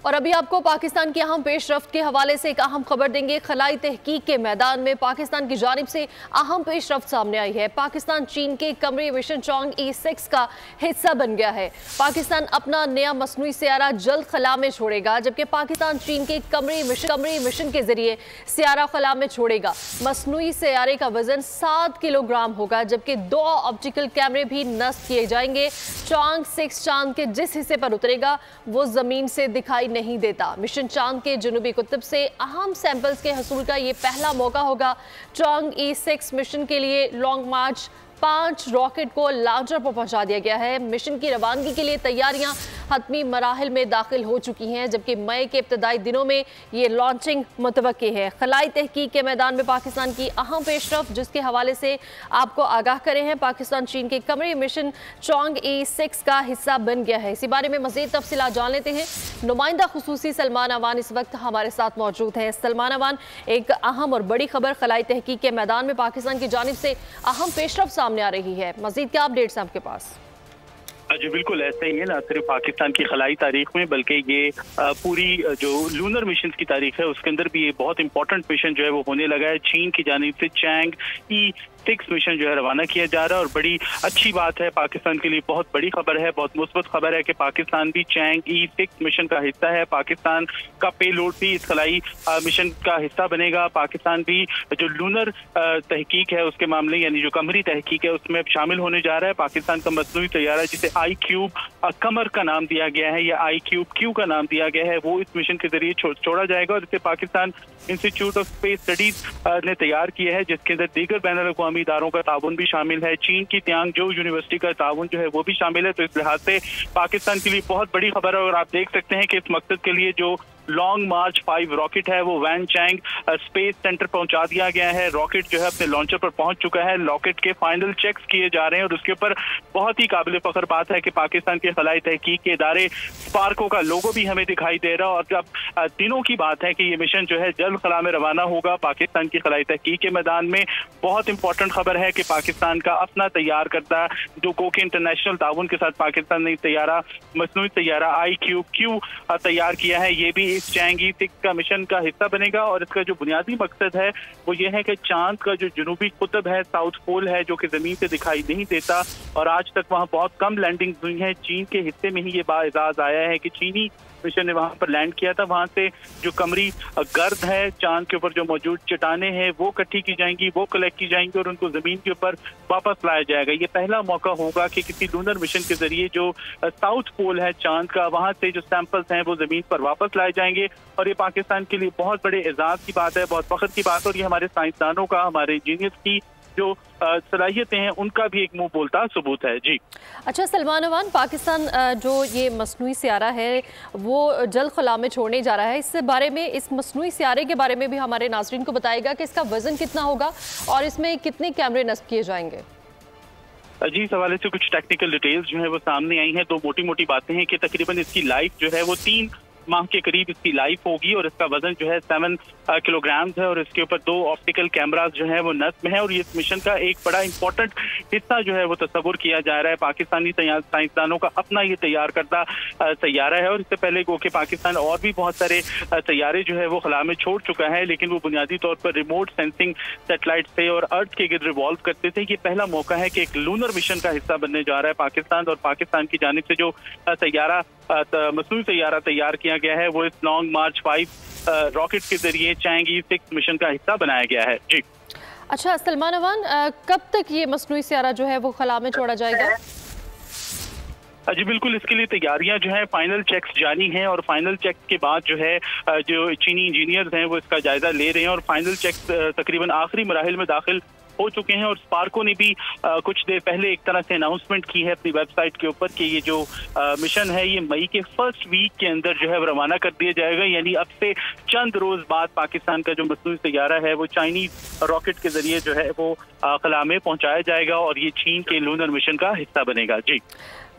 और अभी आपको पाकिस्तान की अहम पेशरफ्त के हवाले से एक अहम खबर देंगे। खलाई तहकीक के मैदान में पाकिस्तान की जानिब से अहम पेशरफ्त सामने आई है। पाकिस्तान चीन के कमरी मिशन चॉन्ग E6 का हिस्सा बन गया है। पाकिस्तान अपना नया मसनूई सियारा जल्द खला में छोड़ेगा, जबकि पाकिस्तान चीन के कमरी मिशन के जरिए सियारा खला में छोड़ेगा। मसनूई सियारे का वजन 7 किलोग्राम होगा, जबकि 2 ऑप्टिकल कैमरे भी नस्ब किए जाएंगे। चॉन्ग 6 चांद के जिस हिस्से पर उतरेगा वो जमीन से दिखाई नहीं देता। मिशन चांद के जुनूबी कुतुब से अहम सैंपल्स के हसूल का ये पहला मौका होगा। चॉन्ग E6 मिशन के लिए लॉन्ग मार्च 5 रॉकेट को लॉन्चर पर पहुंचा दिया गया है। मिशन की रवानगी के लिए तैयारियां हतमी मराहिल में दाखिल हो चुकी हैं, जबकि मई के इब्तदाई दिनों में ये लॉन्चिंग मुतवक्की है। खलाई तहकीक के मैदान में पाकिस्तान की अहम पेशरफ्त, जिसके हवाले से आपको आगाह करें हैं। पाकिस्तान चीन के कमरी मिशन चॉन्ग E6 का हिस्सा बन गया है। इसी बारे में मजीद तफसीलात जान लेते हैं। नुमाइंदा खुसूसी सलमान अवान इस वक्त हमारे साथ मौजूद हैं। सलमान अवान, एक अहम और बड़ी खबर खलाई तहकीक के मैदान में पाकिस्तान की जानिब से अहम पेशरफ्त सामने आ रही है। मजीद क्या अपडेट्स हैं आपके पास? जी बिल्कुल ऐसा ही है, ना सिर्फ पाकिस्तान की खलाई तारीख में बल्कि ये पूरी जो लूनर मिशन की तारीख है उसके अंदर भी ये बहुत इंपॉर्टेंट मिशन जो है वो होने लगा है। चीन की जानिब से चैंग E6 मिशन जो है रवाना किया जा रहा है और बड़ी अच्छी बात है, पाकिस्तान के लिए बहुत बड़ी खबर है, बहुत मुस्बत खबर है कि पाकिस्तान भी चैंग E6 मिशन का हिस्सा है। पाकिस्तान का पेलोड भी इस खलाई मिशन का हिस्सा बनेगा। पाकिस्तान भी जो लूनर तहकीक है उसके मामले यानी जो कमरी तहकीक है उसमें शामिल होने जा रहा है। पाकिस्तान का मसनूई तैयारा जिसे iCube कमर का नाम दिया गया है या iCube Q का नाम दिया गया है, वो इस मिशन के जरिए छोड़ा जाएगा और इसे Pakistan institute of space studies ने तैयार किया है, जिसके अंदर दीगर बैनुल अक़वामी इदारों का ताउन भी शामिल है। चीन की त्यांगजोउ यूनिवर्सिटी का ताउन जो है वो भी शामिल है। तो इस लिहाज से पाकिस्तान के लिए बहुत बड़ी खबर है और आप देख सकते हैं कि इस मकसद के लिए जो लॉन्ग मार्च 5 रॉकेट है वो वैनचैंग स्पेस सेंटर पहुंचा दिया गया है। रॉकेट जो है अपने लॉन्चर पर पहुंच चुका है। रॉकेट के फाइनल चेक्स किए जा रहे हैं और उसके ऊपर बहुत ही काबिल फख्र बात है कि पाकिस्तान के खलाई तहकीक के इदारे स्पार्को का लोगो भी हमें दिखाई दे रहा है। और जब दिनों की बात है कि ये मिशन जो है जल्द खला में रवाना होगा। पाकिस्तान की खलाई तहकीक के मैदान में बहुत इंपॉर्टेंट खबर है कि पाकिस्तान का अपना तैयार करता जो कोके इंटरनेशनल ताउन के साथ पाकिस्तान ने तैयारा मसनूई तैयारा iCube Q तैयार किया है, ये भी इस चैंग E6 का मिशन का हिस्सा बनेगा। और इसका जो बुनियादी मकसद है वो ये है कि चांद का जो जुनूबी कुतुब है, साउथ पोल है, जो कि जमीन से दिखाई नहीं देता और आज तक वहाँ बहुत कम लैंडिंग हुई है। चीन के हिस्से में ही ये बाइजाज आया है कि चीनी मिशन ने वहां पर लैंड किया था। वहां से जो कमरी गर्द है, चांद के ऊपर जो मौजूद चट्टाने हैं वो इकट्ठी की जाएंगी, वो कलेक्ट की जाएंगी और उनको जमीन के ऊपर वापस लाया जाएगा। ये पहला मौका होगा कि किसी लूनर मिशन के जरिए जो साउथ पोल है चांद का, वहां से जो सैंपल्स हैं वो जमीन पर वापस लाए जाएंगे। और ये पाकिस्तान के लिए बहुत बड़े एजाज की बात है, बहुत फख्र की बात है और ये हमारे साइंसदानों का, हमारे इंजीनियर्स की जो सलाहियतें हैं उनका भी एक मुंह बोलता सबूत है। जी अच्छा सलमान अवान, पाकिस्तान जो ये मसनूई सियारा है वो जल्द खला में छोड़ने जा रहा है, इस बारे में, इस मसनूई सियारे के बारे में भी हमारे नाज़रीन को बताएगा कि इसका वजन कितना होगा और इसमें कितने कैमरे नस्ब किए जाएंगे? जी, इस हवाले से कुछ टेक्निकल डिटेल्स जो है वो सामने आई हैं। दो मोटी मोटी बातें हैं कि तकरीबन इसकी लाइफ जो है वो 3 माह के करीब इसकी लाइफ होगी और इसका वजन जो है 7 किलोग्राम है और इसके ऊपर 2 ऑप्टिकल कैमरास जो है वो नस्ब है। और ये इस मिशन का एक बड़ा इंपॉर्टेंट हिस्सा जो है वो तस्वुर किया जा रहा है। पाकिस्तानी साइंसदानों का अपना ये तैयार करता तैयारा है और इससे पहले गो कि पाकिस्तान और भी बहुत सारे तैयारे जो है वो खला में छोड़ चुका है, लेकिन वो बुनियादी तौर पर रिमोट सेंसिंग सेटेलाइट से और अर्थ के गिर्द रिवॉल्व करते थे। ये पहला मौका है कि एक लूनर मिशन का हिस्सा बनने जा रहा है पाकिस्तान। और पाकिस्तान की जानिब से जो तैयारा मसनूई तैयारा तैयार किया गया है वो इस लॉन्ग मार्च 5 रॉकेट के जरिए चैंग E6 मिशन का हिस्सा बनाया गया है। जी अच्छा सलमान अवान, कब तक ये मसनूई सियारा जो है वो खला में छोड़ा जाएगा? जी बिल्कुल, इसके लिए तैयारियां जो है फाइनल चेक्स जारी हैं और फाइनल चेक्स के बाद जो है जो चीनी इंजीनियर्स हैं वो इसका जायजा ले रहे हैं और फाइनल चेक्स तकरीबन आखिरी मराहिल में दाखिल हो चुके हैं। और स्पार्को ने भी कुछ देर पहले एक तरह से अनाउंसमेंट की है अपनी वेबसाइट के ऊपर कि ये जो मिशन है ये मई के फर्स्ट वीक के अंदर जो है वो रवाना कर दिया जाएगा। यानी अब से चंद रोज बाद पाकिस्तान का जो मसनूई तैयारा है वो चाइनीज रॉकेट के जरिए जो है वो खला में पहुंचाया जाएगा और ये चीन के लूनर मिशन का हिस्सा बनेगा।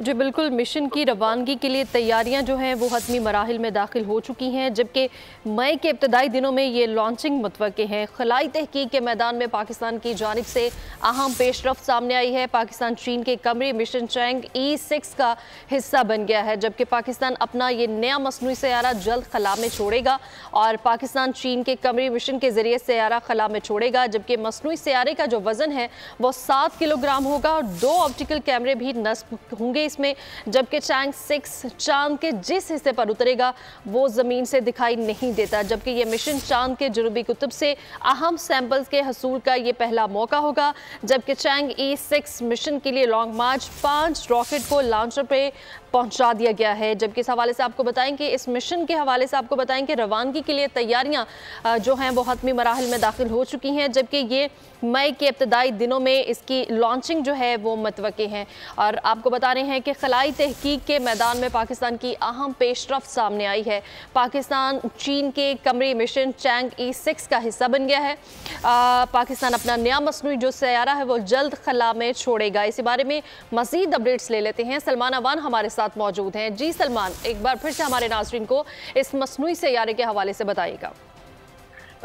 जी बिल्कुल, मिशन की रवानगी के लिए तैयारियां जो हैं वो हतमी मराहिल में दाखिल हो चुकी हैं, जबकि मई के इब्तदाई दिनों में ये लॉन्चिंग मुतवक्के हैं। खलाई तहकीक के मैदान में पाकिस्तान की जानिब से अहम पेशरफ्त सामने आई है। पाकिस्तान चीन के कमरी मिशन चैंग E6 का हिस्सा बन गया है, जबकि पाकिस्तान अपना ये नया मसनूई सैयारा जल्द खला में छोड़ेगा और पाकिस्तान चीन के कमरी मिशन के जरिए सैयारा खला में छोड़ेगा, जबकि मसनूई सैयारे का जो वजन है वो 7 किलोग्राम होगा और 2 ऑप्टिकल कैमरे भी नस्ब होंगे इसमें, जबकि चैंग 6 चांद के जिस हिस्से पर उतरेगा वो ज़मीन से दिखाई नहीं देता, जबकि ये मिशन चांद के जनूबी कुतुब से अहम सैंपल्स के हसूल का ये पहला मौका होगा। जबकि चैंग E6 मिशन के लिए लॉन्ग मार्च 5 रॉकेट को लॉन्चर पे पहुंचा दिया गया है। जबकि इस हवाले से आपको बताएं कि इस मिशन के हवाले से आपको बताएं कि रवानगी के लिए तैयारियां जो हैं वो हतमी मराहल में दाखिल हो चुकी हैं, जबकि ये मई के इब्तदाई दिनों में इसकी लॉन्चिंग जो है वो मतवक्की है। और आपको बता रहे हैं कि खलाई तहकीक के मैदान में पाकिस्तान की अहम पेशरफ्त सामने आई है। पाकिस्तान चीन के कमरी मिशन चैंग E6 का हिस्सा बन गया है। पाकिस्तान अपना नया मसनूई जो सैयारा है वो जल्द खला में छोड़ेगा। इसी बारे में मज़ीद अपडेट्स ले लेते हैं। सलमान अवान हमारे साथ मौजूद हैं। जी सलमान, एक बार फिर से हमारे नाज़रीन को इस मसनूई सैयारे के हवाले से बताइएगा।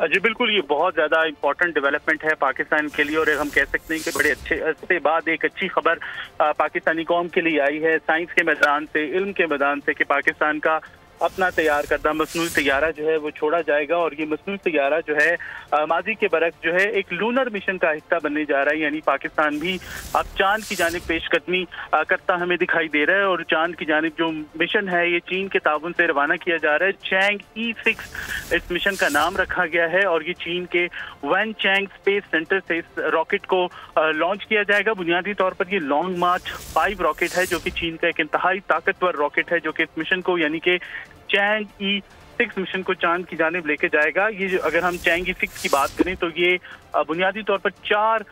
जी बिल्कुल, ये बहुत ज़्यादा इंपॉर्टेंट डेवलपमेंट है पाकिस्तान के लिए और हम कह सकते हैं कि बड़े अच्छे अरसे बाद एक अच्छी खबर पाकिस्तानी कौम के लिए आई है, साइंस के मैदान से, इल्म के मैदान से, कि पाकिस्तान का अपना तैयार करदा मसनूई तैयारा जो है वो छोड़ा जाएगा। और ये मसनूई तैयारा जो है माजी के बरक्स जो है एक लूनर मिशन का हिस्सा बनने जा रहा है, यानी पाकिस्तान भी अब चांद की जानिब पेशकदमी करता हमें दिखाई दे रहा है। और चांद की जानिब जो मिशन है ये चीन के ताबन से रवाना किया जा रहा है। चैंग E6 इस मिशन का नाम रखा गया है और ये चीन के वैनचैंग स्पेस सेंटर से इस रॉकेट को लॉन्च किया जाएगा। बुनियादी तौर पर ये लॉन्ग मार्च 5 रॉकेट है जो कि चीन का एक इंतहाई ताकतवर रॉकेट है, जो कि इस मिशन को यानी कि चैंग E6 मिशन को चांद की जानिब लेके जाएगा। ये अगर हम चैंग E6 की बात करें तो ये बुनियादी तौर पर 4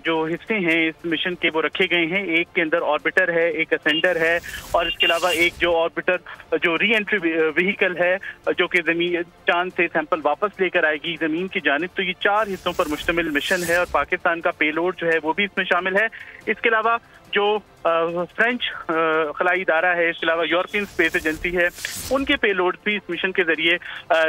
जो हिस्से हैं इस मिशन के वो रखे गए हैं। एक के अंदर ऑर्बिटर है, एक असेंडर है और इसके अलावा एक जो ऑर्बिटर जो री एंट्री व्हीकल है जो कि जमीन चांद से सैंपल वापस लेकर आएगी जमीन की जानिब। तो ये 4 हिस्सों पर मुश्तमिल मिशन है और पाकिस्तान का पेलोड जो है वो भी इसमें शामिल है। इसके अलावा जो फ्रेंच खलाई इदारा है, इसके अलावा यूरोपियन स्पेस एजेंसी है, उनके पेलोड भी इस मिशन के जरिए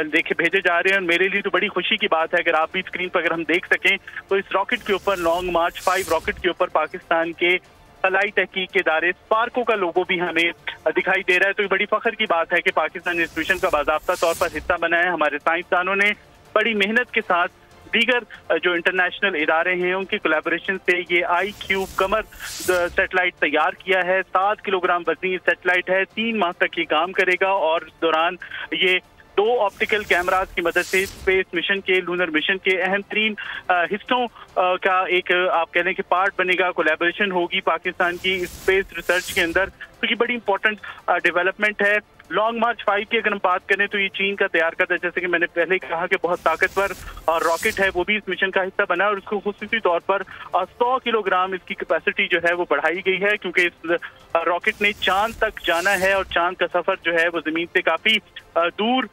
देखे भेजे जा रहे हैं। और मेरे लिए तो बड़ी खुशी की बात है, अगर आप भी स्क्रीन पर अगर हम देख सकें तो इस रॉकेट के ऊपर लॉन्ग मार्च 5 रॉकेट के ऊपर पाकिस्तान के खलाई तहकीक के इदारे स्पार्को का लोगो भी हमें दिखाई दे रहा है। तो ये बड़ी फख्र की बात है कि पाकिस्तान इस मिशन का बाज़ाब्ता तौर पर हिस्सा बना है। हमारे साइंसदानों ने बड़ी मेहनत के साथ दीगर जो इंटरनेशनल इदारे हैं उनकी कोलैबोरेशन से ये IQ कमर सेटेलाइट तैयार किया है। 7 किलोग्राम वजनी सेटेलाइट है, 3 माह तक ये काम करेगा और इस दौरान ये 2 ऑप्टिकल कैमरास की मदद से स्पेस मिशन के लूनर मिशन के अहम तरीन हिस्सों का एक आप कह लें कि पार्ट बनेगा। कोलैबोरेशन होगी पाकिस्तान की स्पेस रिसर्च के अंदर, तो ये बड़ी इंपॉर्टेंट डेवलपमेंट है। लॉन्ग मार्च 5 की अगर हम बात करें तो ये चीन का तैयार करता है, जैसे कि मैंने पहले कहा कि बहुत ताकतवर रॉकेट है, वो भी इस मिशन का हिस्सा बना है और उसको खुसूसी तौर पर 100 किलोग्राम इसकी कैपेसिटी जो है वो बढ़ाई गई है, क्योंकि इस रॉकेट ने चांद तक जाना है और चांद का सफर जो है वो जमीन से काफी दूर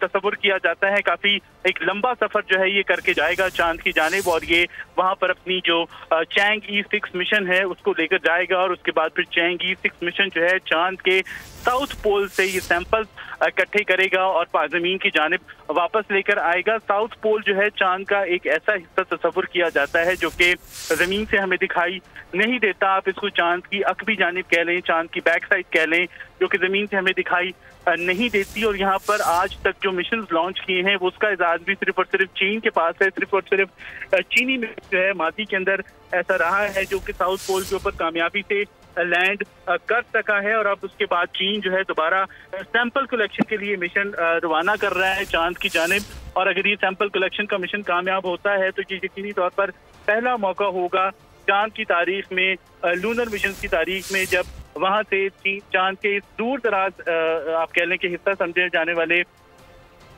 तस्वुर किया जाता है। काफी एक लंबा सफर जो है ये करके जाएगा चांद की जानिब और ये वहां पर अपनी जो चैंग E6 मिशन है उसको लेकर जाएगा और उसके बाद फिर चैंग E6 मिशन जो है चांद के साउथ पोल से ये सैंपल्स इकट्ठे करेगा और जमीन की जानिब वापस लेकर आएगा। साउथ पोल जो है चांद का एक ऐसा हिस्सा तस्वुर किया जाता है जो कि जमीन से हमें दिखाई नहीं देता। आप इसको चांद की अकबी जानिब कह लें, चांद की बैक साइड कह लें, जो कि जमीन से हमें दिखाई नहीं देती। और यहाँ पर आज तक जो मिशन लॉन्च किए हैं वो उसका इजाज़ भी सिर्फ और सिर्फ चीन के पास है। सिर्फ और सिर्फ चीनी में जो है मादी के अंदर ऐसा रहा है जो कि साउथ पोल के ऊपर कामयाबी से लैंड कर सका है। और अब उसके बाद चीन जो है दोबारा सैंपल कलेक्शन के लिए मिशन रवाना कर रहा है चांद की जानिब। और अगर ये सैंपल कलेक्शन का मिशन कामयाब होता है तो ये यकीनी तौर पर पहला मौका होगा चांद की तारीख में, लूनर मिशन की तारीख में, जब वहां से चांद के दूर दराज आप कह लें कि हिस्सा समझे जाने वाले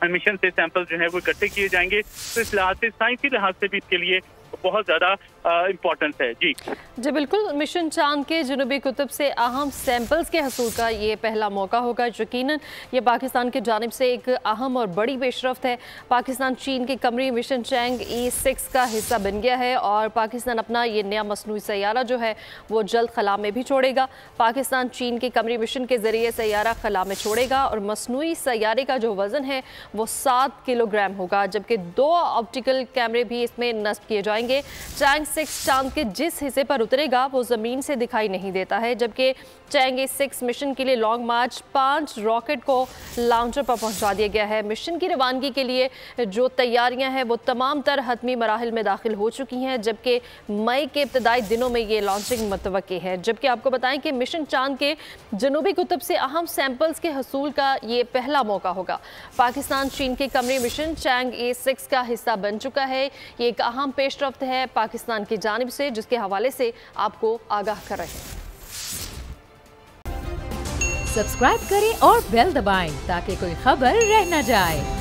मिशन से सैंपल जो है वो इकट्ठे किए जाएंगे। तो इस लिहाज से, साइंसी लिहाज से भी इसके लिए बहुत ज्यादा इम्पोर्टेंस है। जी बिल्कुल, मिशन चांद के जनूबी कुतुब से अहम सैंपल्स के हसूल का ये पहला मौका होगा। यकीनन ये पाकिस्तान की जानिब से एक अहम और बड़ी पेशरफ्त है। पाकिस्तान चीन के कमरी मिशन चैंग E6 का हिस्सा बन गया है और पाकिस्तान अपना ये नया मसनूई सैयारा जो है वो जल्द खला में भी छोड़ेगा। पाकिस्तान चीन के कमरी मिशन के जरिए सैयारा खला में छोड़ेगा और मसनूई सैयारे का जो वजन है वो 7 किलोग्राम होगा, जबकि 2 ऑप्टिकल कैमरे भी इसमें नस्ब किए जाएंगे। चैंग 6 चांद के जिस हिस्से पर उतरेगा वो ज़मीन से दिखाई नहीं देता है, जबकि चैंग E6 मिशन के लिए लॉन्ग मार्च 5 रॉकेट को लॉन्चर पर पहुंचा दिया गया है। मिशन की रवानगी के लिए जो तैयारियां हैं वो तमाम तर हतमी मराहिल में दाखिल हो चुकी हैं, जबकि मई के इब्तदाई दिनों में ये लॉन्चिंग मुतवक्की है। जबकि आपको बताएं कि मिशन चांद के जनूबी कुतुब से अहम सैंपल्स के हसूल का ये पहला मौका होगा। पाकिस्तान चीन के कमरी मिशन चैंग E6 का हिस्सा बन चुका है। ये एक अहम पेशरफ्त है पाकिस्तान की जानिब से, जिसके हवाले से आपको आगाह कर रहे हैं। सब्सक्राइब करें और बेल दबाएं ताकि कोई खबर रह न जाए।